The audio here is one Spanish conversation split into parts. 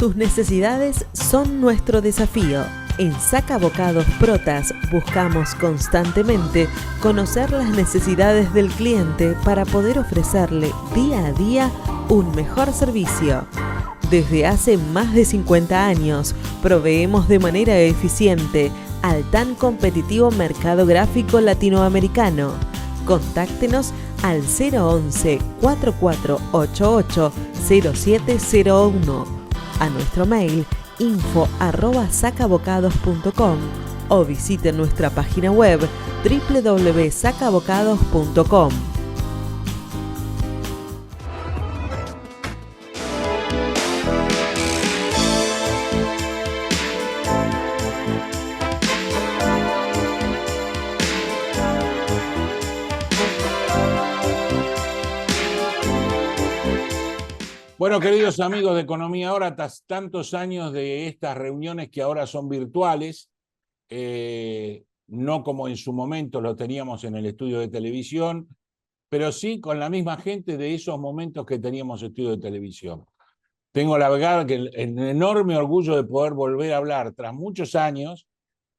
Sus necesidades son nuestro desafío. En Saca Bocados Protas buscamos constantemente conocer las necesidades del cliente para poder ofrecerle día a día un mejor servicio. Desde hace más de 50 años proveemos de manera eficiente al tan competitivo mercado gráfico latinoamericano. Contáctenos al 011 4488 0701, a nuestro mail info@sacabocados.com o visite nuestra página web www.sacabocados.com. Bueno, queridos amigos de Economía Ahora, tras tantos años de estas reuniones que ahora son virtuales, no como en su momento lo teníamos en el estudio de televisión, pero sí con la misma gente de esos momentos que teníamos estudio de televisión. Tengo la verdad que el enorme orgullo de poder volver a hablar tras muchos años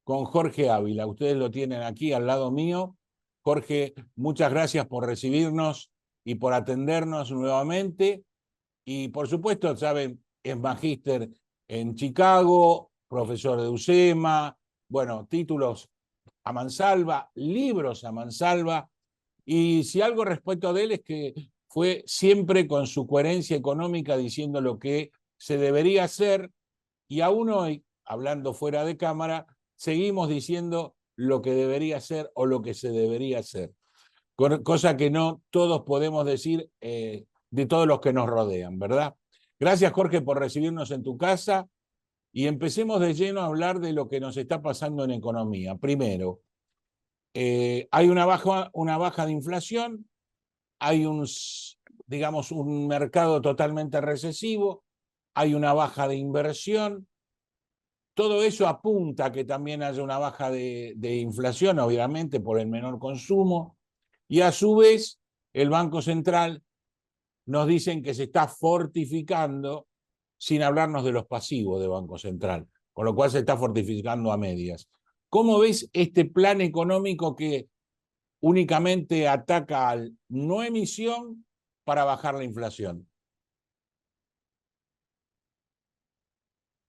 con Jorge Ávila. Ustedes lo tienen aquí al lado mío. Jorge, muchas gracias por recibirnos y por atendernos nuevamente. Y por supuesto, saben, es magíster en Chicago, profesor de UCEMA, bueno, títulos a mansalva, libros a mansalva. Y si algo respecto de él es que fue siempre con su coherencia económica diciendo lo que se debería hacer, y aún hoy, hablando fuera de cámara, seguimos diciendo lo que debería hacer o lo que se debería hacer. Cosa que no todos podemos decir de todos los que nos rodean, ¿verdad? Gracias, Jorge, por recibirnos en tu casa y empecemos de lleno a hablar de lo que nos está pasando en economía. Primero, hay una baja de inflación, hay digamos, un mercado totalmente recesivo, hay una baja de inversión. Todo eso apunta a que también haya una baja de inflación, obviamente, por el menor consumo. Y a su vez, el Banco Central nos dicen que se está fortificando, sin hablarnos de los pasivos de Banco Central, con lo cual se está fortificando a medias. ¿Cómo ves este plan económico que únicamente ataca al no emisión para bajar la inflación?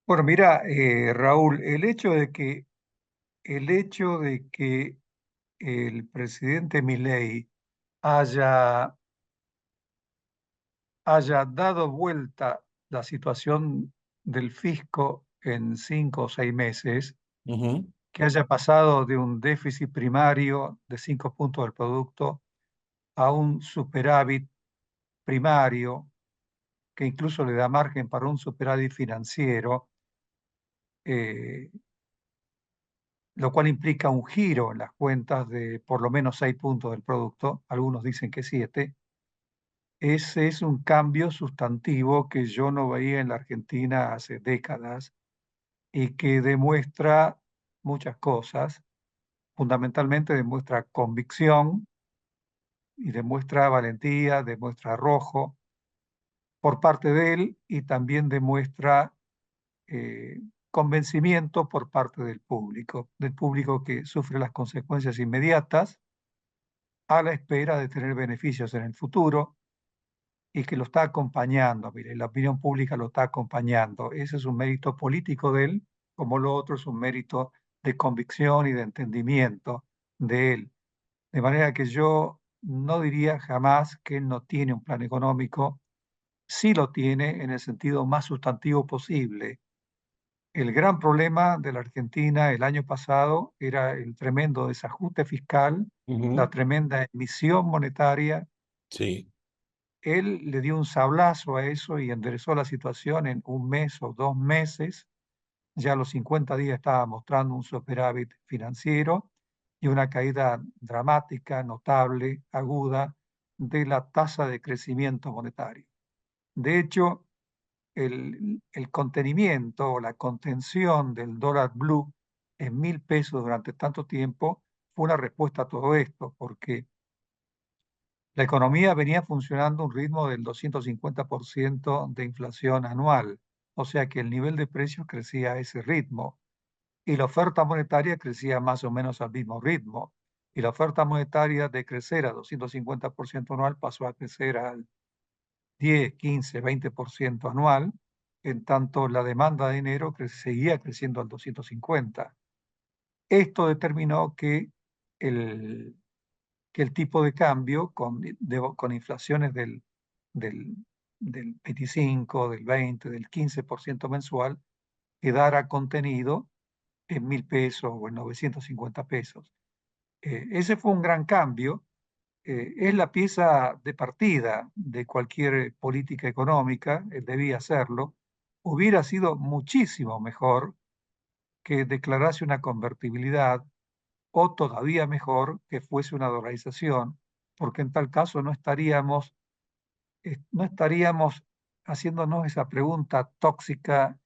Bueno, mira, Raúl, el hecho de que el presidente Milei haya, haya dado vuelta la situación del fisco en 5 o 6 meses, que haya pasado de un déficit primario de 5 puntos del producto a un superávit primario, que incluso le da margen para un superávit financiero, eh, lo cual implica un giro en las cuentas de por lo menos 6 puntos del producto, algunos dicen que 7. Ese es un cambio sustantivo que yo no veía en la Argentina hace décadas y que demuestra muchas cosas. Fundamentalmente demuestra convicción y demuestra valentía, demuestra arrojo por parte de él y también demuestra eh, convencimiento por parte del público que sufre las consecuencias inmediatas a la espera de tener beneficios en el futuro y que lo está acompañando. Mire, la opinión pública lo está acompañando. Ese es un mérito político de él, como lo otro es un mérito de convicción y de entendimiento de él. De manera que yo no diría jamás que él no tiene un plan económico. Sí lo tiene en el sentido más sustantivo posible. El gran problema de la Argentina el año pasado era el tremendo desajuste fiscal, la tremenda emisión monetaria. Sí. Él le dio un sablazo a eso y enderezó la situación en un mes o 2 meses. Ya a los 50 días estaba mostrando un superávit financiero y una caída dramática, notable, aguda de la tasa de crecimiento monetario. De hecho, el contenimiento o la contención del dólar blue en 1.000 pesos durante tanto tiempo fue una respuesta a todo esto, porque la economía venía funcionando a un ritmo del 250% de inflación anual. o sea que el nivel de precios crecía a ese ritmo y la oferta monetaria crecía más o menos al mismo ritmo. Y la oferta monetaria de crecer a 250% anual pasó a crecer al 10, 15, 20% anual, en tanto la demanda de dinero seguía creciendo al 250. Esto determinó el, que el tipo de cambio con inflaciones del, del 25, del 20, del 15% mensual quedara contenido en 1.000 pesos o en 950 pesos. Ese fue un gran cambio. Es la pieza de partida de cualquier política económica, debía hacerlo. Hubiera sido muchísimo mejor que declarase una convertibilidad o todavía mejor que fuese una dolarización, porque en tal caso no estaríamos haciéndonos esa pregunta tóxica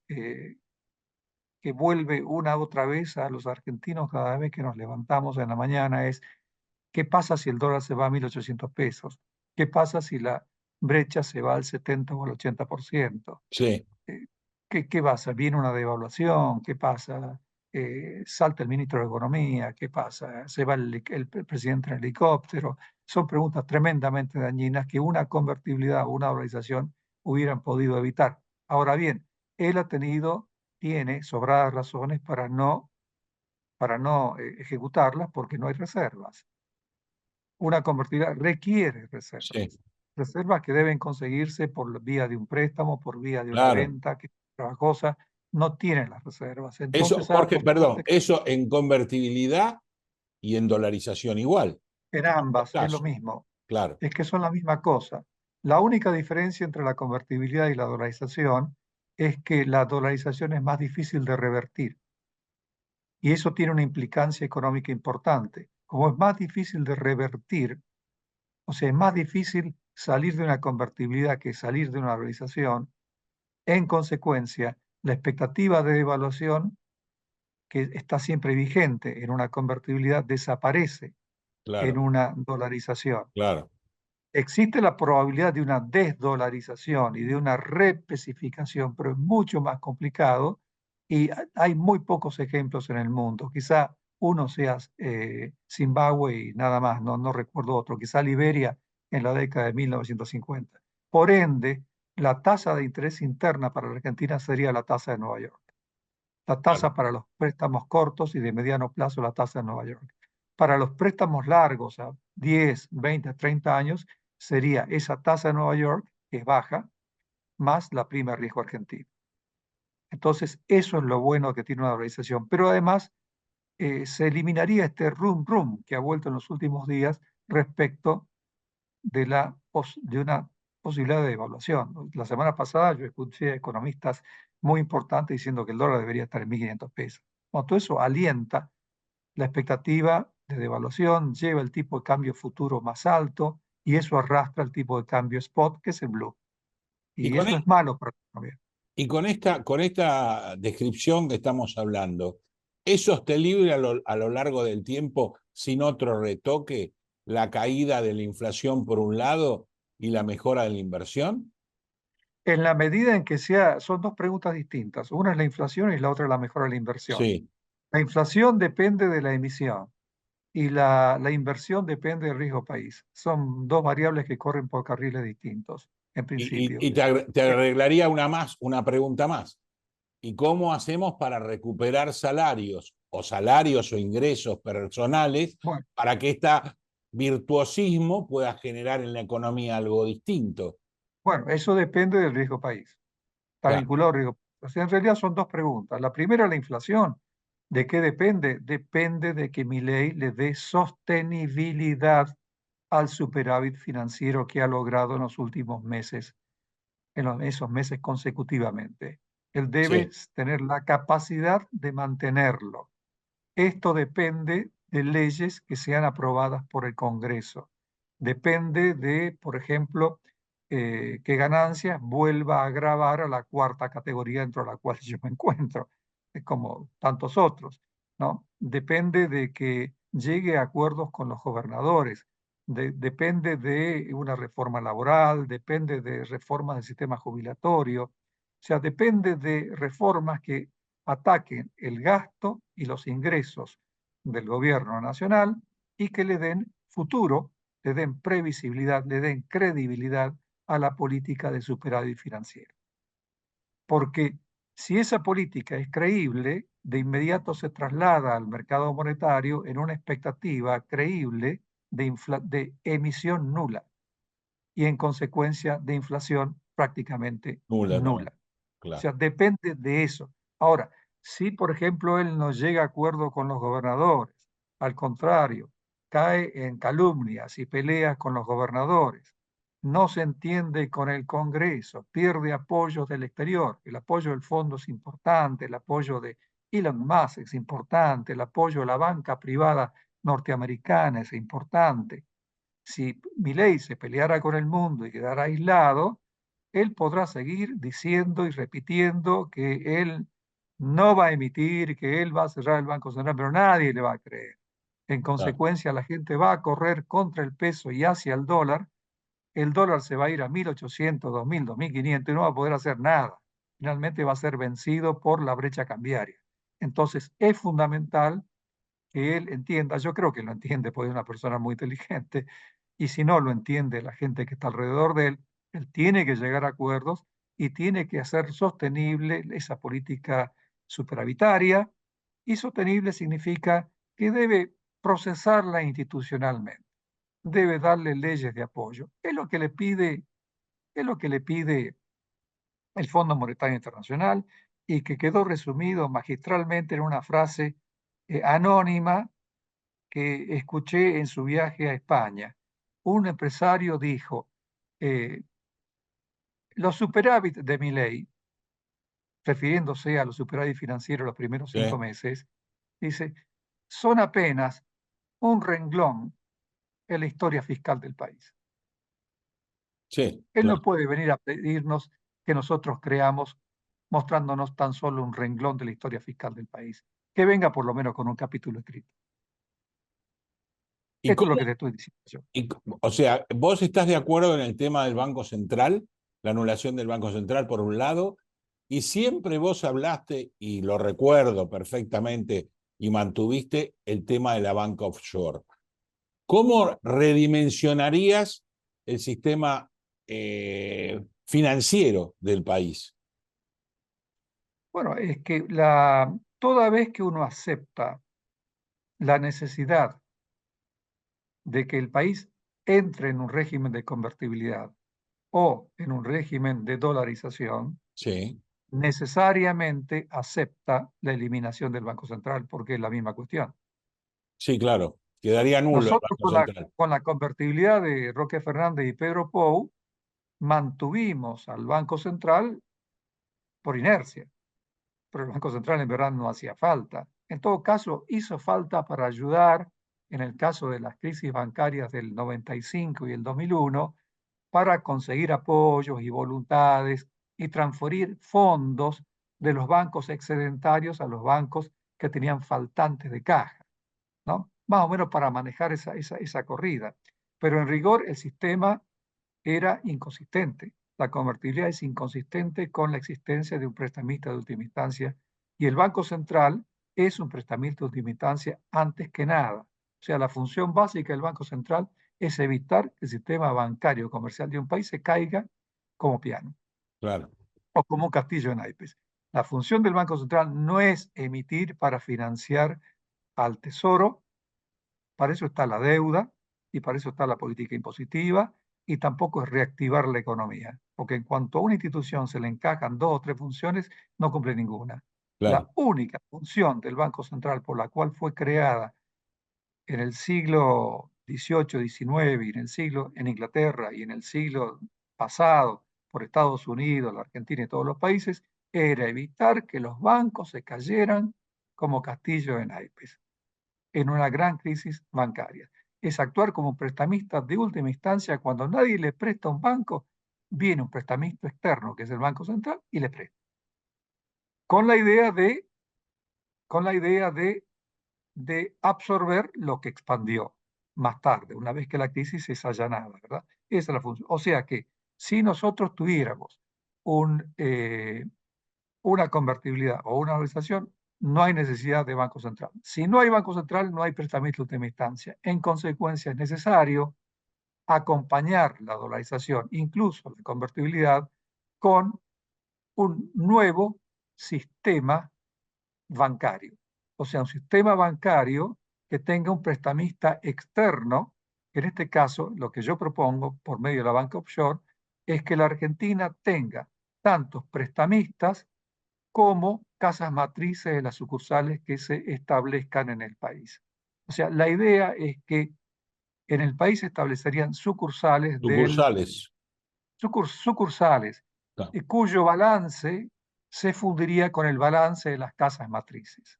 que vuelve una u otra vez a los argentinos cada vez que nos levantamos en la mañana, es ¿qué pasa si el dólar se va a 1.800 pesos? ¿Qué pasa si la brecha se va al 70 o al 80%? Sí. ¿Qué pasa? ¿Viene una devaluación? ¿Qué pasa? ¿Salta el ministro de Economía? ¿Qué pasa? ¿Se va el presidente en helicóptero? Son preguntas tremendamente dañinas que una convertibilidad o una dolarización hubieran podido evitar. Ahora bien, él tiene sobradas razones para no ejecutarlas porque no hay reservas. Una convertibilidad requiere Sí, reservas. Reservas que deben conseguirse por vía de un préstamo, por vía de una claro. venta, que es otra cosa, no tienen las reservas. Eso, Entonces ha Jorge, apostado perdón, eso en convertibilidad y en dolarización igual. en Los ambas, es lo casos, mismo. claro, Es que son la misma cosa. La única diferencia entre la convertibilidad y la dolarización es que la dolarización es más difícil de revertir y eso tiene una implicancia económica importante. Como es más difícil de revertir, o sea, es más difícil salir de una convertibilidad que salir de una dolarización. En consecuencia, la expectativa de devaluación, que está siempre vigente en una convertibilidad, desaparece en claro, una dolarización. claro. Existe la probabilidad de una desdolarización y de una repesificación, pero es mucho más complicado y hay muy pocos ejemplos en el mundo. Quizá uno sea Zimbabue y nada más, no recuerdo otro, quizá Liberia en la década de 1950. Por ende, la tasa de interés interna para la Argentina sería la tasa de Nueva York. La Claro. tasa para los préstamos cortos y de mediano plazo, la tasa de Nueva York. Para los préstamos largos, a 10, 20, 30 años, sería esa tasa de Nueva York, que es baja, más la prima de riesgo argentina. Entonces, eso es lo bueno que tiene una dolarización. Pero además, se eliminaría este rum que ha vuelto en los últimos días respecto de una posibilidad de devaluación. La semana pasada yo escuché a economistas muy importantes diciendo que el dólar debería estar en 1.500 pesos. Bueno, todo eso alienta la expectativa de devaluación, lleva el tipo de cambio futuro más alto y eso arrastra el tipo de cambio spot, que es el blue. Y Y con, eso es malo para la economía. y con esta descripción que estamos hablando, ¿es sostenible a lo largo del tiempo, sin otro retoque, la caída de la inflación por un lado y la mejora de la inversión? En la medida en que son dos preguntas distintas. Una es la inflación y la otra es la mejora de la inversión. Sí. La inflación depende de la emisión y la inversión depende del riesgo país. Son dos variables que corren por carriles distintos, en principio. Y te arreglaría una pregunta más. ¿Y cómo hacemos para recuperar salarios o ingresos personales Bueno, para que este virtuosismo pueda generar en la economía algo distinto? bueno, eso depende del riesgo país. Está Claro, vinculado al riesgo país. O sea, en realidad son dos preguntas. La primera, la inflación. ¿De qué depende? Depende de que mi ley le dé sostenibilidad al superávit financiero que ha logrado en los últimos meses, esos meses consecutivamente. Él debe sí, tener la capacidad de mantenerlo. Esto depende de leyes que sean aprobadas por el Congreso. Depende de, por ejemplo, que ganancias vuelva a gravar a la cuarta categoría dentro de la cual yo me encuentro, como tantos otros, ¿no? Depende de que llegue a acuerdos con los gobernadores, depende de una reforma laboral, depende de reformas del sistema jubilatorio. O sea, depende de reformas que ataquen el gasto y los ingresos del gobierno nacional y que le den futuro, le den previsibilidad, le den credibilidad a la política de superávit financiero. Porque si esa política es creíble, de inmediato se traslada al mercado monetario en una expectativa creíble de emisión nula y en consecuencia de inflación prácticamente Nula también, nula. O claro. sea, depende de eso. Ahora, si por ejemplo él no llega a acuerdo con los gobernadores, al contrario, cae en calumnias y peleas con los gobernadores, no se entiende con el Congreso, pierde apoyos del exterior, el apoyo del fondo es importante, el apoyo de Elon Musk es importante, el apoyo de la banca privada norteamericana es importante. Si Milei se peleara con el mundo y quedara aislado, él podrá seguir diciendo y repitiendo que él no va a emitir, que él va a cerrar el Banco Central, pero nadie le va a creer. En Claro. consecuencia, la gente va a correr contra el peso y hacia el dólar se va a ir a 1.800, 2.000, 2.500 y no va a poder hacer nada. Finalmente va a ser vencido por la brecha cambiaria. Entonces, es fundamental que él entienda, yo creo que lo entiende, porque es una persona muy inteligente, y si no lo entiende la gente que está alrededor de él tiene que llegar a acuerdos y tiene que hacer sostenible esa política superavitaria, y sostenible significa que debe procesarla institucionalmente, debe darle leyes de apoyo. Es lo que le pide el Fondo Monetario Internacional y que quedó resumido magistralmente en una frase anónima que escuché en su viaje a España. Un empresario dijo, eh, los superávit de Milei, refiriéndose a los superávit financieros los primeros 5 meses, dice, son apenas un renglón en la historia fiscal del país. Sí, Él no claro. puede venir a pedirnos que nosotros creamos mostrándonos tan solo un renglón de la historia fiscal del país. Que venga por lo menos con un capítulo escrito. ¿Y Esto es lo cómo, que te estoy diciendo yo. o sea, vos estás de acuerdo en el tema del Banco Central, la anulación del Banco Central por un lado, y siempre vos hablaste, y lo recuerdo perfectamente, y mantuviste el tema de la banca offshore. ¿Cómo redimensionarías el sistema financiero del país? Bueno, es que toda vez que uno acepta la necesidad de que el país entre en un régimen de convertibilidad o en un régimen de dolarización, Sí, necesariamente acepta la eliminación del Banco Central, porque es la misma cuestión. sí, claro. Quedaría nulo el Nosotros Banco Central. con la convertibilidad de Roque Fernández y Pedro Pou mantuvimos al Banco Central por inercia, pero el Banco Central en verdad no hacía falta. En todo caso, hizo falta para ayudar en el caso de las crisis bancarias del 95 y el 2001 para conseguir apoyos y voluntades y transferir fondos de los bancos excedentarios a los bancos que tenían faltantes de caja, ¿no? Más o menos para manejar esa corrida. Pero en rigor el sistema era inconsistente. La convertibilidad es inconsistente con la existencia de un prestamista de última instancia y el Banco Central es un prestamista de última instancia antes que nada. O sea, la función básica del Banco Central es evitar que el sistema bancario comercial de un país se caiga como piano Claro, o como un castillo en naipes. La función del Banco Central no es emitir para financiar al Tesoro, para eso está la deuda y para eso está la política impositiva y tampoco es reactivar la economía, porque en cuanto a una institución se le encajan 2 o 3 funciones, no cumple ninguna. La claro, única función del Banco Central por la cual fue creada en el siglo XVIII, XIX y en Inglaterra y en el siglo pasado por Estados Unidos, la Argentina y todos los países, era evitar que los bancos se cayeran como castillo en naipes en una gran crisis bancaria. Es actuar como un prestamista de última instancia cuando nadie le presta a un banco, viene un prestamista externo, que es el Banco Central, y le presta. Con la idea de absorber lo que expandió más tarde, una vez que la crisis es allanada, ¿verdad? Esa es la función. O sea que si nosotros tuviéramos un una convertibilidad o una dolarización, no hay necesidad de Banco Central. Si no hay Banco Central, no hay prestamista de última instancia. En consecuencia, es necesario acompañar la dolarización, incluso la convertibilidad, con un nuevo sistema bancario. O sea, un sistema bancario que tenga un prestamista externo. En este caso, lo que yo propongo por medio de la banca offshore es que la Argentina tenga tantos prestamistas como casas matrices de las sucursales que se establezcan en el país. O sea, la idea es que en el país se establecerían sucursales Sucursales. sucursales Claro. cuyo balance se fundiría con el balance de las casas matrices.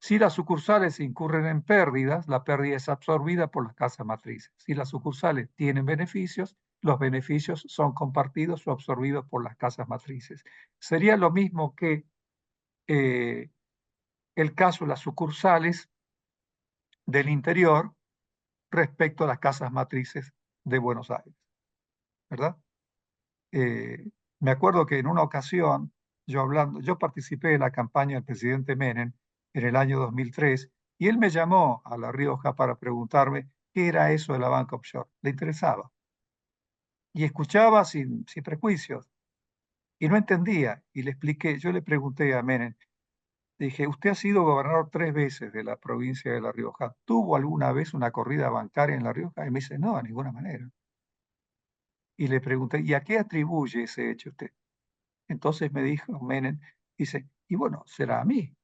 Si las sucursales incurren en pérdidas, la pérdida es absorbida por las casas matrices. Si las sucursales tienen beneficios, los beneficios son compartidos o absorbidos por las casas matrices. Sería lo mismo que el caso de las sucursales del interior respecto a las casas matrices de Buenos Aires, ¿verdad? Me acuerdo que en una ocasión, yo participé de la campaña del presidente Menem en el año 2003 y él me llamó a La Rioja para preguntarme qué era eso de la banca offshore. Le interesaba. Y escuchaba sin prejuicios y no entendía. Y le expliqué, yo le pregunté a Menem, dije, usted ha sido gobernador 3 veces de la provincia de La Rioja. ¿Tuvo alguna vez una corrida bancaria en La Rioja? Y me dice, no, de ninguna manera. Y le pregunté, ¿y a qué atribuye ese hecho usted? Entonces me dijo Menem, dice, y bueno, será a mí,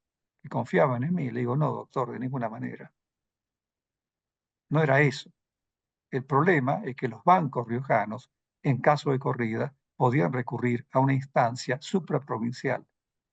que confiaban en mí. Le digo, no, doctor, de ninguna manera. No era eso. El problema es que los bancos riojanos, en caso de corrida, podían recurrir a una instancia supraprovincial.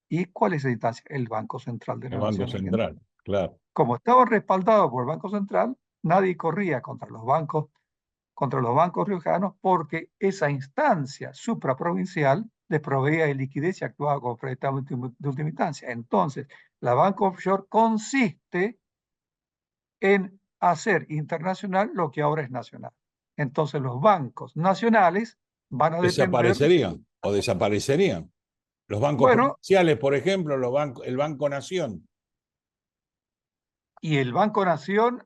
¿Y cuál es esa instancia? El Banco Central de El la Banco Nación Argentina. Central, claro. Como estaban respaldados por el Banco Central, nadie corría contra los bancos riojanos porque esa instancia supraprovincial les proveía de liquidez y actuaba como prestador de última instancia. Entonces, la banca offshore consiste en hacer internacional lo que ahora es nacional. Entonces, los bancos nacionales van a depender de... Desaparecerían o desaparecerían. Los bancos Bueno, provinciales, por ejemplo, el Banco Nación. y el Banco Nación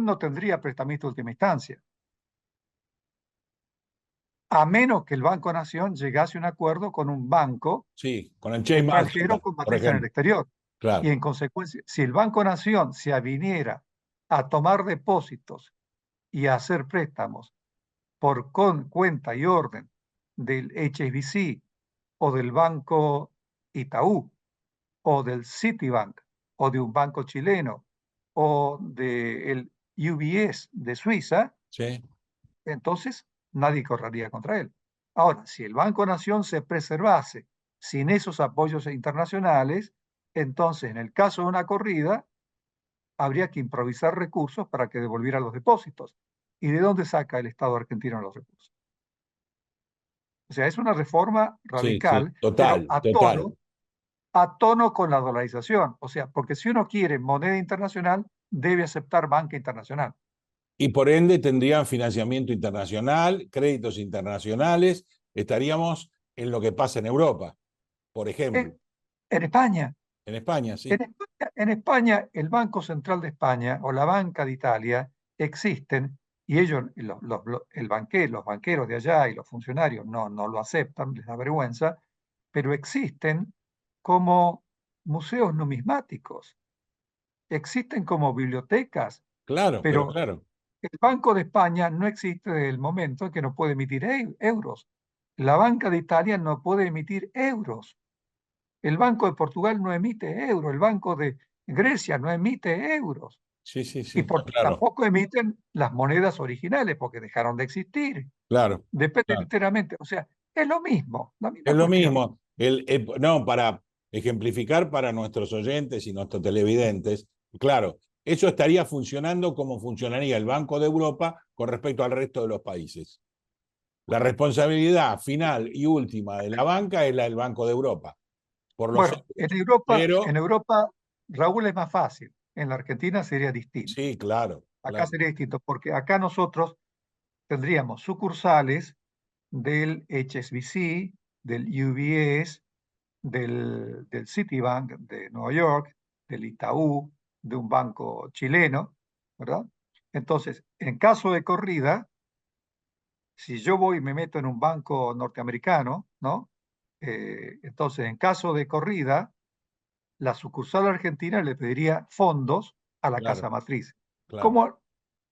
no tendría prestamista de última instancia, a menos que el Banco Nación llegase a un acuerdo con un banco Sí, con el Chase extranjero Manhattan, con por matriz en el ejemplo. exterior. Y Claro. en consecuencia, si el Banco Nación se aviniera a tomar depósitos y a hacer préstamos por cuenta y orden del HSBC o del Banco Itaú o del Citibank o de un banco chileno o del UBS de Suiza, Sí. entonces nadie correría contra él. Ahora, si el Banco Nación se preservase sin esos apoyos internacionales, entonces en el caso de una corrida, habría que improvisar recursos para que devolviera los depósitos. ¿Y de dónde saca el Estado argentino los recursos? O sea, es una reforma Sí, sí, radical, pero total, total. a tono con la dolarización. O sea, porque si uno quiere moneda internacional, debe aceptar banca internacional. Y por ende tendrían financiamiento internacional, créditos internacionales, estaríamos en lo que pasa en Europa, por ejemplo. En España, En España, sí. En España, el Banco Central de España o la Banca de Italia existen y ellos, los banqueros de allá y los funcionarios no lo aceptan, les da vergüenza, pero existen como museos numismáticos, existen como bibliotecas, Claro, pero pero claro. el Banco de España no existe desde el momento en que no puede emitir euros. La Banca de Italia no puede emitir euros. El Banco de Portugal no emite euros, el Banco de Grecia no emite euros Sí, sí, y sí, claro, tampoco emiten las monedas originales porque dejaron de existir. claro, Dependen claro. enteramente, o sea, es lo mismo, la Es misma lo cuestión. mismo. No, para ejemplificar para nuestros oyentes y nuestros televidentes, claro, eso estaría funcionando como funcionaría el Banco de Europa con respecto al resto de los países. La responsabilidad final y última de la banca es la del Banco de Europa, por los Bueno, euros. En Pero, Europa, Raúl, es más fácil. En la Argentina sería distinto. sí, claro, Acá claro. sería distinto porque acá nosotros tendríamos sucursales del HSBC, del UBS, del Citibank de Nueva York, del Itaú, de un banco chileno, ¿verdad? Entonces, en caso de corrida, si yo voy y me meto en un banco norteamericano, ¿no? Entonces, en caso de corrida, la sucursal argentina le pediría fondos a la Claro, casa matriz. claro, Como,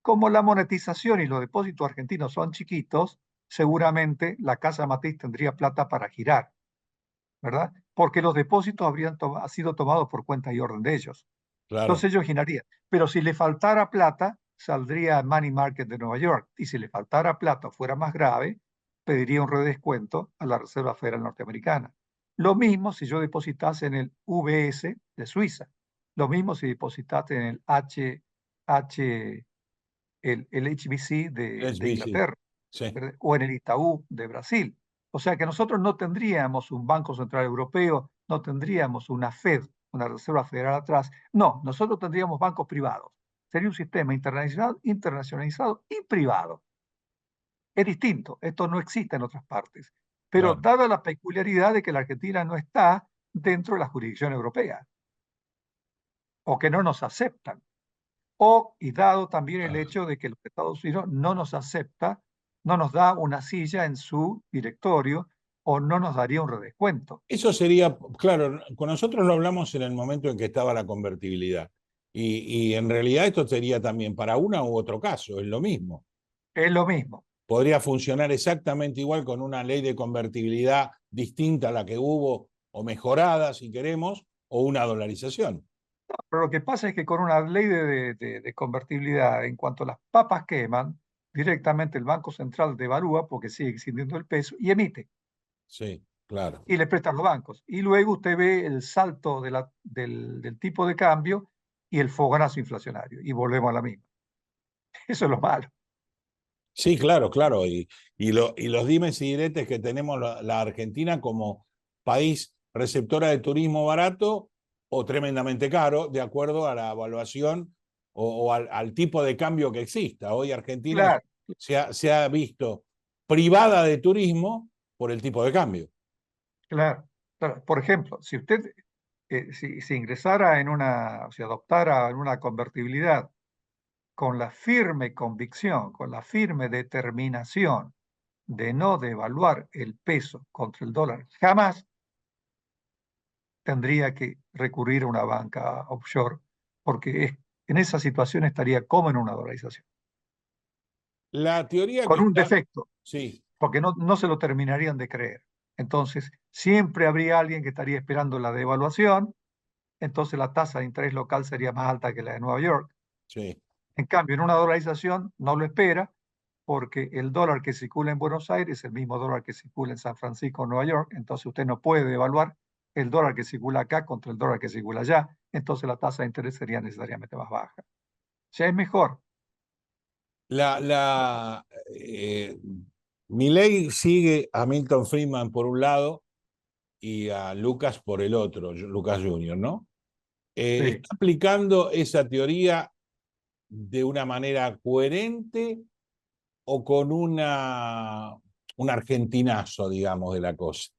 como la monetización y los depósitos argentinos son chiquitos, seguramente la casa matriz tendría plata para girar, ¿verdad? Porque los depósitos habrían sido tomados por cuenta y orden de ellos. claro, Entonces ellos girarían. Pero si le faltara plata, saldría al Money Market de Nueva York. Y si le faltara plata o fuera más grave, pediría un redescuento a la Reserva Federal Norteamericana. Lo mismo si yo depositase en el VS de Suiza. Lo mismo si depositase en el el HBC de SBC, Inglaterra, sí, ¿verdad? O en el Itaú de Brasil. O sea que nosotros no tendríamos un Banco Central Europeo, no tendríamos una Fed, una Reserva Federal atrás. No, nosotros tendríamos bancos privados. Sería un sistema internacionalizado y privado. Es distinto, esto no existe en otras partes. Pero claro. dada la peculiaridad de que la Argentina no está dentro de la jurisdicción europea, o que no nos aceptan, y dado también el hecho de que los Estados Unidos no nos acepta, no nos da una silla en su directorio o no nos daría un redescuento. Eso sería, claro, con nosotros lo hablamos en el momento en que estaba la convertibilidad. Y en realidad esto sería también para una u otro caso, es lo mismo. Es lo mismo. Podría funcionar exactamente igual con una ley de convertibilidad distinta a la que hubo, o mejorada, si queremos, o una dolarización. Pero lo que pasa es que con una ley de convertibilidad, en cuanto las papas queman, directamente el Banco Central devalúa porque sigue existiendo el peso y emite Sí, claro. y le presta a los bancos. Y luego usted ve el salto del tipo de cambio y el fogonazo inflacionario y volvemos a la misma. Eso es lo malo. Sí, claro, claro. Y los dimes y diretes que tenemos la Argentina como país receptora de turismo barato o tremendamente caro, de acuerdo a la evaluación o al tipo de cambio que exista. Hoy Argentina Claro, se ha visto privada de turismo por el tipo de cambio. claro, claro. Por ejemplo, si usted si ingresara en una, o si adoptara en una convertibilidad con la firme convicción, con la firme determinación de no devaluar el peso contra el dólar, jamás tendría que recurrir a una banca offshore, porque en esa situación estaría como en una dolarización, La teoría que con un está, defecto, sí, porque no se lo terminarían de creer. Entonces, siempre habría alguien que estaría esperando la devaluación, entonces la tasa de interés local sería más alta que la de Nueva York. sí. En cambio, en una dolarización no lo espera porque el dólar que circula en Buenos Aires es el mismo dólar que circula en San Francisco o Nueva York, entonces usted no puede devaluar el dólar que circula acá contra el dólar que circula allá, entonces la tasa de interés sería necesariamente más baja. O sea, es mejor. La, la, Milei sigue a Milton Friedman por un lado y a Lucas por el otro, Lucas Junior, ¿no? Sí. ¿Está aplicando esa teoría de una manera coherente o con un argentinazo, digamos, de la cosa?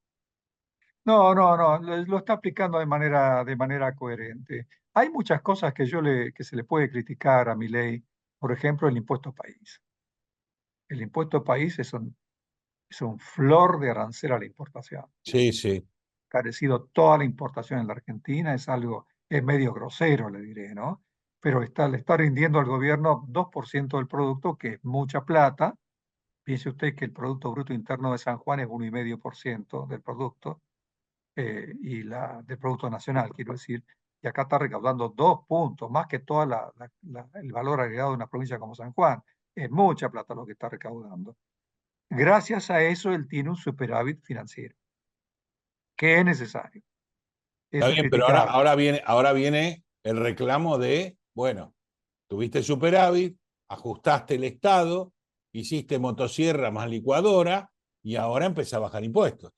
No, lo está aplicando de manera coherente. Hay muchas cosas que se le puede criticar a mi ley, por ejemplo, el impuesto país. El impuesto país es un flor de arancel a la importación. Sí, sí, Carecido toda la importación en la Argentina, es medio grosero, le diré, ¿no? Pero le está rindiendo al gobierno 2% del producto, que es mucha plata. Piense usted que el Producto Bruto Interno de San Juan es 1,5% del producto, del Producto Nacional, quiero decir, y acá está recaudando 2 puntos, más que todo el valor agregado de una provincia como San Juan. Es mucha plata lo que está recaudando. Gracias a eso, él tiene un superávit financiero, que es necesario. está Eso es bien, pero criticable. ahora viene el reclamo de, bueno, tuviste superávit, ajustaste el Estado, hiciste motosierra más licuadora y ahora empezás a bajar impuestos.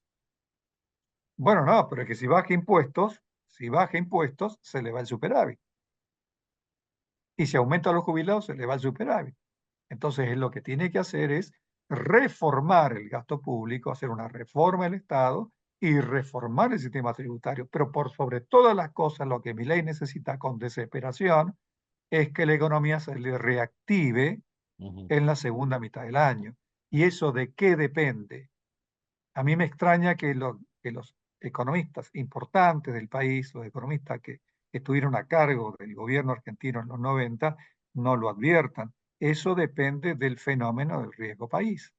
Bueno, no, pero es que si baja impuestos, se le va el superávit. Y si aumenta los jubilados, se le va el superávit. Entonces, él lo que tiene que hacer es reformar el gasto público, hacer una reforma del Estado y reformar el sistema tributario. Pero por sobre todas las cosas, lo que Milei necesita con desesperación es que la economía se le reactive en la segunda mitad del año. ¿Y eso de qué depende? A mí me extraña que los economistas importantes del país, los economistas que estuvieron a cargo del gobierno argentino en los 90, no lo adviertan. Eso depende del fenómeno del riesgo país.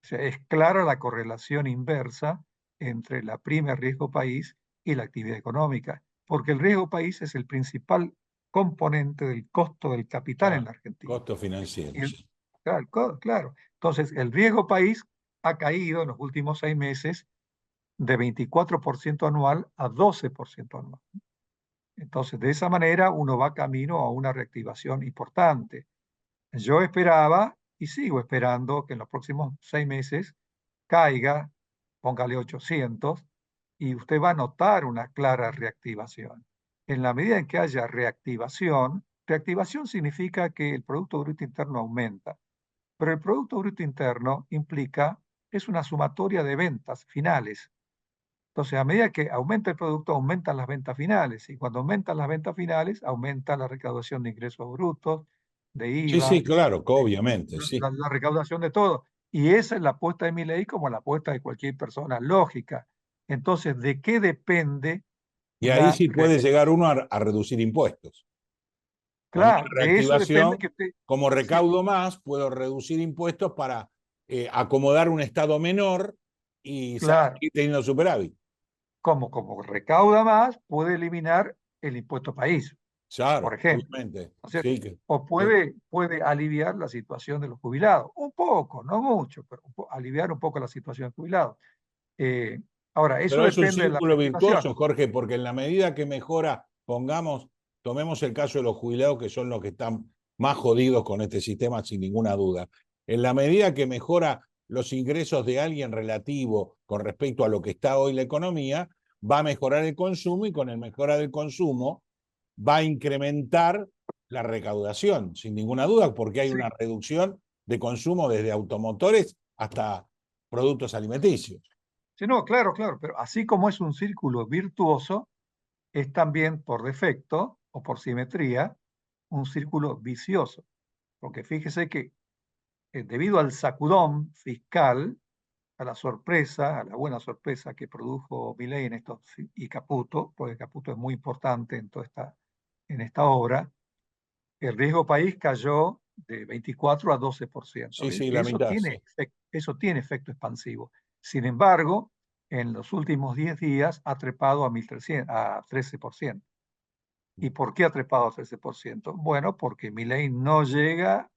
O sea, es clara la correlación inversa entre la prima de riesgo país y la actividad económica, porque el riesgo país es el principal componente del costo del capital en Claro, la Argentina. costo financiero. Y Sí. claro, claro. Entonces, el riesgo país ha caído en los últimos 6 meses de 24% anual a 12% anual. Entonces, de esa manera uno va camino a una reactivación importante. Yo esperaba y sigo esperando que en los próximos 6 meses caiga, póngale 800, y usted va a notar una clara reactivación. En la medida en que haya reactivación, reactivación significa que el Producto Bruto Interno aumenta, pero el Producto Bruto Interno implica, es una sumatoria de ventas finales. Entonces, a medida que aumenta el producto, aumentan las ventas finales, y cuando aumentan las ventas finales, aumenta la recaudación de ingresos brutos, de Sí, sí, IVA, claro, obviamente, sí. la recaudación de todo. Y esa es la apuesta de Milei como la apuesta de cualquier persona lógica. Entonces, ¿de qué depende Y ahí la sí puede llegar reactivación? uno a reducir impuestos. Con una Claro, de eso depende reactivación, que usted... como Sí, recaudo más, puedo reducir impuestos para acomodar un Estado menor y claro, seguir teniendo superávit. como recauda más, puede eliminar el impuesto país, por Claro, ejemplo, obviamente. ¿no es cierto? Sí, que, O puede aliviar la situación de los jubilados, un poco, no mucho, pero aliviar un poco la situación de los jubilados. Eh, Ahora, eso pero es un depende de la círculo reactivación. virtuoso, Jorge, porque en la medida que mejora, tomemos el caso de los jubilados, que son los que están más jodidos con este sistema, sin ninguna duda. En la medida que mejora los ingresos de alguien relativo con respecto a lo que está hoy la economía, va a mejorar el consumo y con el mejorar del consumo va a incrementar la recaudación, sin ninguna duda, porque hay Sí, una reducción de consumo desde automotores hasta productos alimenticios. sí, no, claro, claro, pero así como es un círculo virtuoso, es también por defecto o por simetría un círculo vicioso, porque fíjese que debido al sacudón fiscal, a la sorpresa, a la buena sorpresa que produjo Milei en esto y Caputo, porque Caputo es muy importante en esta obra, el riesgo país cayó de 24 a 12%. Sí, sí, la mitad, sí. Eso tiene efecto expansivo. Sin embargo, en los últimos 10 días ha trepado a 1.300, a 13%. ¿Y por qué ha trepado a 13%? Bueno, porque Milei no llega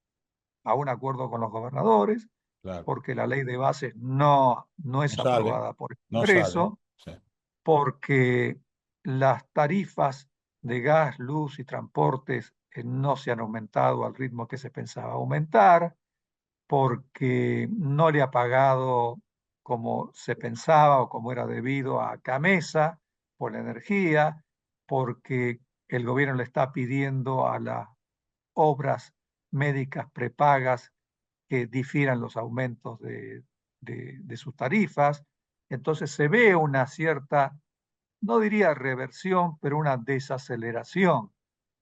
a un acuerdo con los gobernadores, Claro. porque la ley de bases no No es sale, aprobada por el no sale. Congreso, Sí. porque las tarifas de gas, luz y transportes no se han aumentado al ritmo que se pensaba aumentar, porque no le ha pagado como se pensaba o como era debido a Camesa por la energía, porque el gobierno le está pidiendo a las obras médicas prepagas que difieran los aumentos de sus tarifas. Entonces se ve una cierta, no diría reversión, pero una desaceleración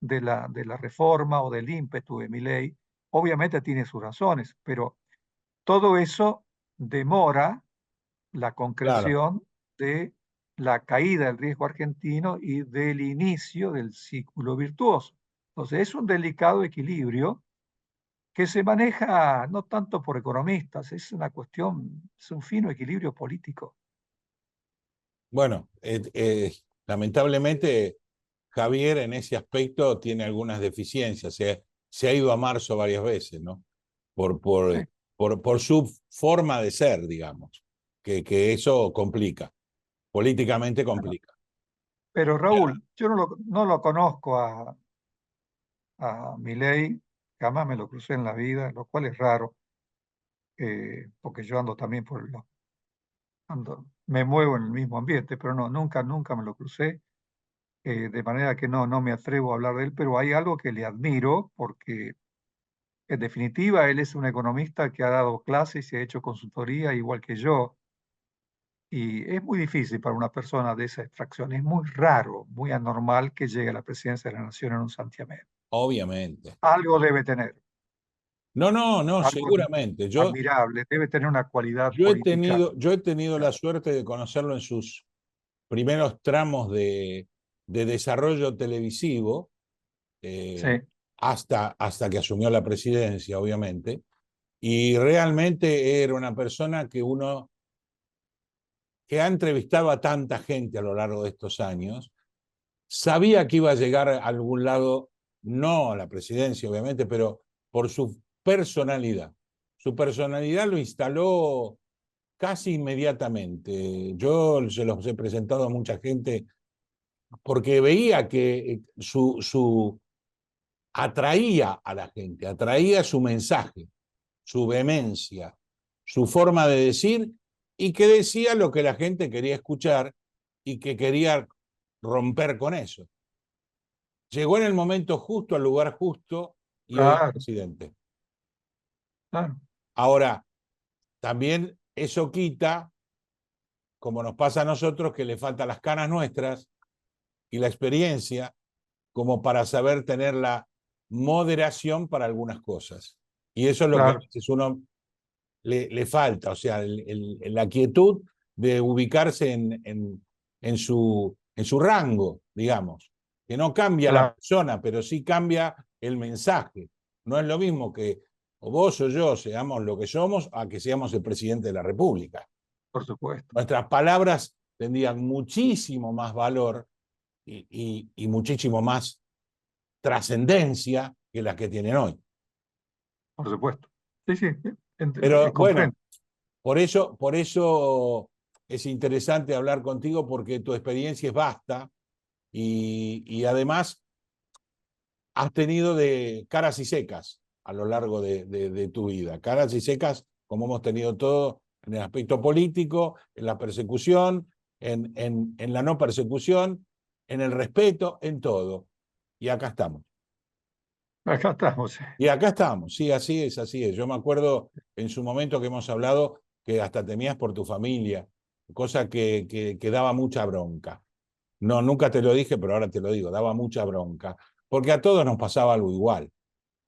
de la reforma o del ímpetu de Milei. Obviamente tiene sus razones, pero todo eso demora la Claro. concreción de la caída del riesgo argentino y del inicio del círculo virtuoso. Entonces es un delicado equilibrio que se maneja no tanto por economistas, es una cuestión, es un fino equilibrio político. Bueno, lamentablemente Javier en ese aspecto tiene algunas deficiencias. Se ha ido a marzo varias veces, ¿no? Por, Sí. por, por su forma de ser, digamos, que eso complica, políticamente Bueno, complica. pero Ya. Raúl, yo no lo conozco a Milei, jamás me lo crucé en la vida, lo cual es raro, porque yo ando también me muevo en el mismo ambiente, pero no, nunca me lo crucé, de manera que no me atrevo a hablar de él, pero hay algo que le admiro, porque en definitiva él es un economista que ha dado clases y ha hecho consultoría igual que yo, Y es muy difícil para una persona de esa extracción. Es muy raro, muy anormal que llegue a la presidencia de la nación en un santiamén. obviamente. Algo debe tener, No, no, no, algo seguramente. admirable, debe tener una cualidad política. Yo he tenido la suerte de conocerlo en sus primeros tramos de desarrollo televisivo, Sí, eh, hasta que asumió la presidencia, obviamente. Y realmente era una persona que ha entrevistado a tanta gente a lo largo de estos años. Sabía que iba a llegar a algún lado, no a la presidencia, obviamente, pero por su personalidad. Su personalidad lo instaló casi inmediatamente. Yo se los he presentado a mucha gente porque veía que atraía a la gente, atraía su mensaje, su vehemencia, su forma de decir, y que decía lo que la gente quería escuchar y que quería romper con eso. Llegó en el momento justo, al lugar justo, y hoy es claro, presidente. claro, Ahora, también eso quita, como nos pasa a nosotros, que le faltan las canas nuestras y la experiencia como para saber tener la moderación para algunas cosas. Y eso es lo que a claro, veces uno le falta, o sea, la quietud de ubicarse en su rango, digamos, que no cambia la claro, persona, pero sí cambia el mensaje. No es lo mismo que o vos o yo seamos lo que somos a que seamos el presidente de la República. por supuesto, Nuestras palabras tendrían muchísimo más valor y muchísimo más trascendencia que las que tienen hoy. por supuesto. Sí, sí, Pero bueno, comprendo. por eso es interesante hablar contigo porque tu experiencia es vasta y además has tenido de caras y secas a lo largo de tu vida. Caras y secas como hemos tenido todo en el aspecto político, en la persecución, en la no persecución, en el respeto, en todo. Y acá estamos. Acá estamos. Y acá estamos, sí, así es, así es. Yo me acuerdo en su momento que hemos hablado que hasta temías por tu familia, cosa que daba mucha bronca. No, nunca te lo dije, pero ahora te lo digo, daba mucha bronca, porque a todos nos pasaba algo igual.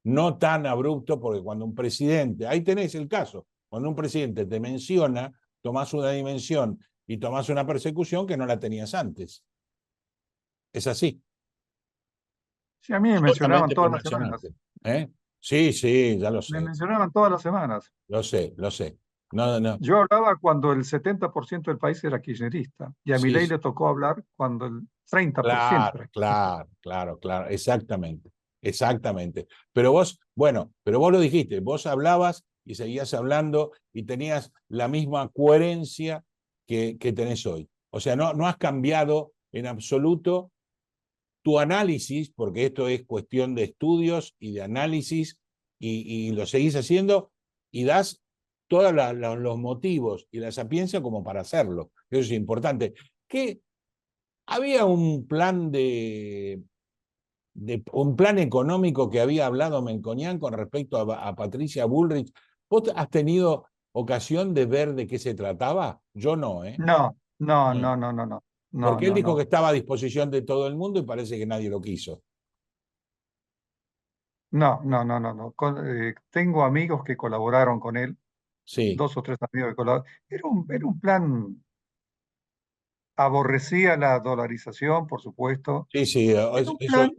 No tan abrupto, porque cuando un presidente, ahí tenés el caso, cuando un presidente te menciona, tomás una dimensión y tomás una persecución que no la tenías antes. Es así. Sí, a mí me mencionaban Solamente por todas las semanas. mencionarte. ¿Eh? Sí, sí, ya lo Me sé. mencionaban todas las semanas. Lo sé, lo sé. No, no. Yo hablaba cuando el 70% del país era kirchnerista y a Sí, Milei sí. le tocó hablar cuando el 30% Claro, era kirchnerista. claro, claro, claro. Exactamente. Exactamente. Pero vos, bueno, pero vos lo dijiste, vos hablabas y seguías hablando y tenías la misma coherencia que tenés hoy. O sea, no has cambiado en absoluto tu análisis, porque esto es cuestión de estudios y de análisis, y lo seguís haciendo y das todos los motivos y la sapiencia como para hacerlo. Eso es importante. ¿Qué, había un plan económico que había hablado Melconian con respecto a Patricia Bullrich? ¿Vos has tenido ocasión de ver de qué se trataba? Yo no, ¿eh? No, no, No. no, no, no, no, no, Porque él no, dijo que no, estaba a disposición de todo el mundo y parece que nadie lo quiso. no, no, no, no, no. Tengo amigos que colaboraron con él, Sí, 2 o 3 amigos que colaboraron. Era un plan, aborrecía la dolarización, por supuesto. sí, sí, Era un eso, plan,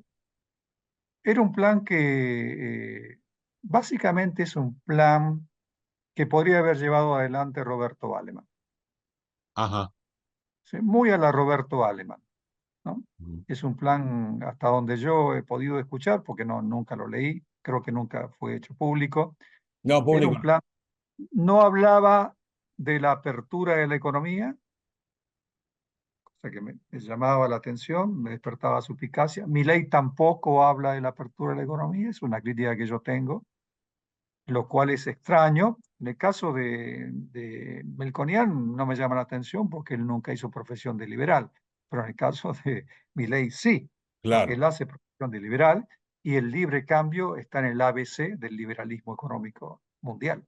era un plan que básicamente es un plan que podría haber llevado adelante Roberto Aleman. ajá. ¿Sí? Muy a la Roberto Aleman, ¿no? Es un plan hasta donde yo he podido escuchar, porque no, nunca lo leí, creo que nunca fue hecho público. No, Era público un no. plan, no hablaba de la apertura de la economía, cosa que me llamaba la atención, me despertaba suspicacia. Mi ley tampoco habla de la apertura de la economía, es una crítica que yo tengo, lo cual es extraño. En el caso de Melconian no me llama la atención porque él nunca hizo profesión de liberal, pero en el caso de Milei sí, ¿no? Claro. Él hace profesión de liberal y el libre cambio está en el ABC del liberalismo económico mundial.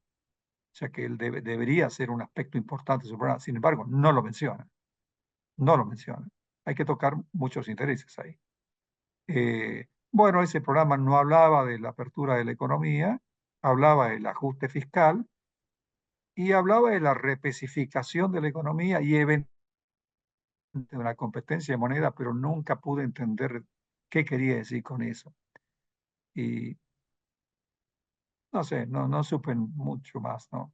ya que él debería ser un aspecto importante de su programa. Sin embargo, no lo menciona. No lo menciona. Hay que tocar muchos intereses ahí. Bueno, ese programa no hablaba de la apertura de la economía, hablaba del ajuste fiscal y hablaba de la repesificación de la economía y eventualmente de una competencia de moneda, pero nunca pude entender qué quería decir con eso. Y no sé, no supe mucho más, ¿no?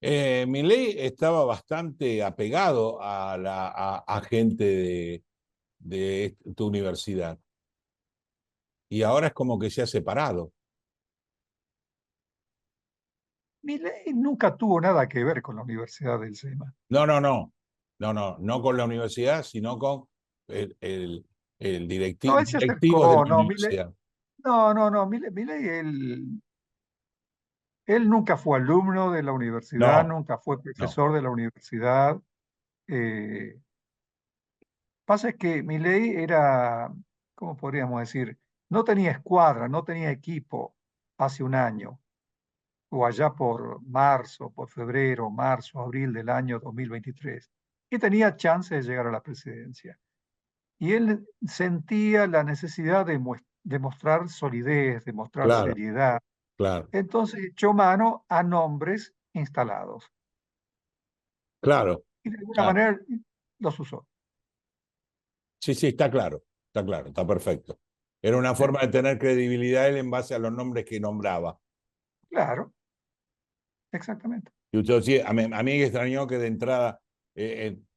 Milei estaba bastante apegado a gente de tu universidad y ahora es como que se ha separado. Milei nunca tuvo nada que ver con la Universidad del SEMA. No con la universidad, sino con el No, él se directivos de acercó, la no, Milei, universidad. no, Milei, él nunca fue alumno de la universidad, No, nunca fue no, profesor de la universidad. Pasa es que Milei era, ¿cómo podríamos decir? No tenía escuadra, no tenía equipo hace un año, o allá por marzo, por febrero, marzo, abril del año 2023, y tenía chance de llegar a la presidencia. Y él sentía la necesidad de mostrar solidez, de mostrar claro, seriedad. claro, Entonces echó mano a nombres instalados claro, y de alguna claro. manera los usó. Sí, sí, está perfecto. Era una ¿Sí? forma de tener credibilidad él en base a los nombres que nombraba. Claro, exactamente. Y usted, sí, a mí me extrañó que de entrada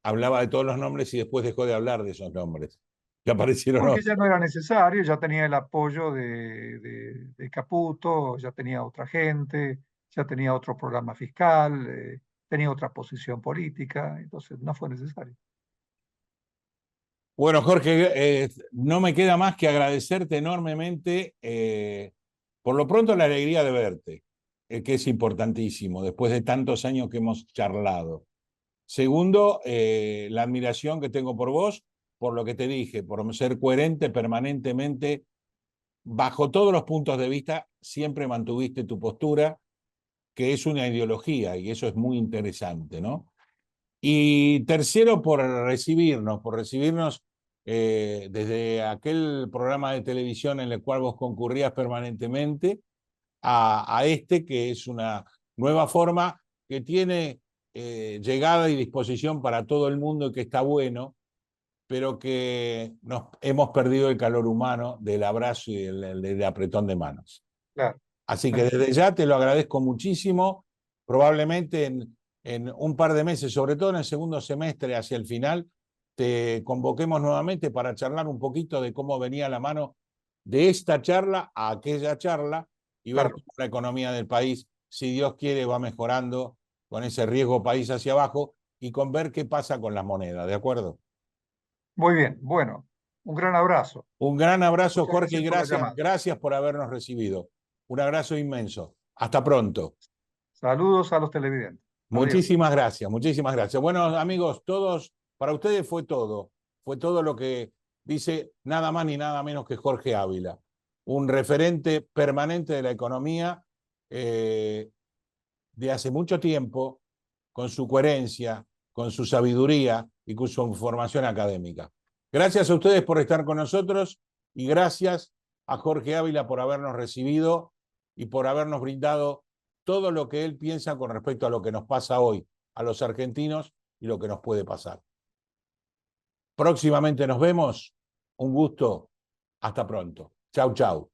hablaba de todos los nombres y después dejó de hablar de esos nombres. Que aparecieron Porque otros. ya no era necesario, ya tenía el apoyo de Caputo, ya tenía otra gente, ya tenía otro programa fiscal, tenía otra posición política, entonces no fue necesario. Bueno, Jorge, no me queda más que agradecerte enormemente, por lo pronto la alegría de verte, que es importantísimo, después de tantos años que hemos charlado. Segundo, la admiración que tengo por vos, por lo que te dije, por ser coherente permanentemente, bajo todos los puntos de vista, siempre mantuviste tu postura, que es una ideología, y eso es muy interesante, ¿no? Y tercero, por recibirnos desde aquel programa de televisión en el cual vos concurrías permanentemente a este, que es una nueva forma que tiene llegada y disposición para todo el mundo y que está bueno, pero que nos hemos perdido el calor humano del abrazo y del apretón de manos. Claro, Así que entiendo. desde ya te lo agradezco muchísimo. Probablemente en un par de meses, sobre todo en el segundo semestre, hacia el final, te convoquemos nuevamente para charlar un poquito de cómo venía la mano de esta charla a aquella charla y ver Claro. cómo la economía del país, si Dios quiere, va mejorando con ese riesgo país hacia abajo y con ver qué pasa con las monedas, ¿de acuerdo? Muy bien, bueno, un gran abrazo. Un gran abrazo, Muchas Jorge, y gracias por la llamada. gracias por habernos recibido. Un abrazo inmenso. Hasta pronto. Saludos a los televidentes. Adiós. Muchísimas gracias, muchísimas gracias. Bueno, amigos, todos, para ustedes fue todo lo que dice nada más ni nada menos que Jorge Ávila, un referente permanente de la economía de hace mucho tiempo, con su coherencia, con su sabiduría y con su formación académica. Gracias a ustedes por estar con nosotros y gracias a Jorge Ávila por habernos recibido y por habernos brindado todo lo que él piensa con respecto a lo que nos pasa hoy a los argentinos y lo que nos puede pasar. Próximamente nos vemos. Un gusto. Hasta pronto. Chau, chau.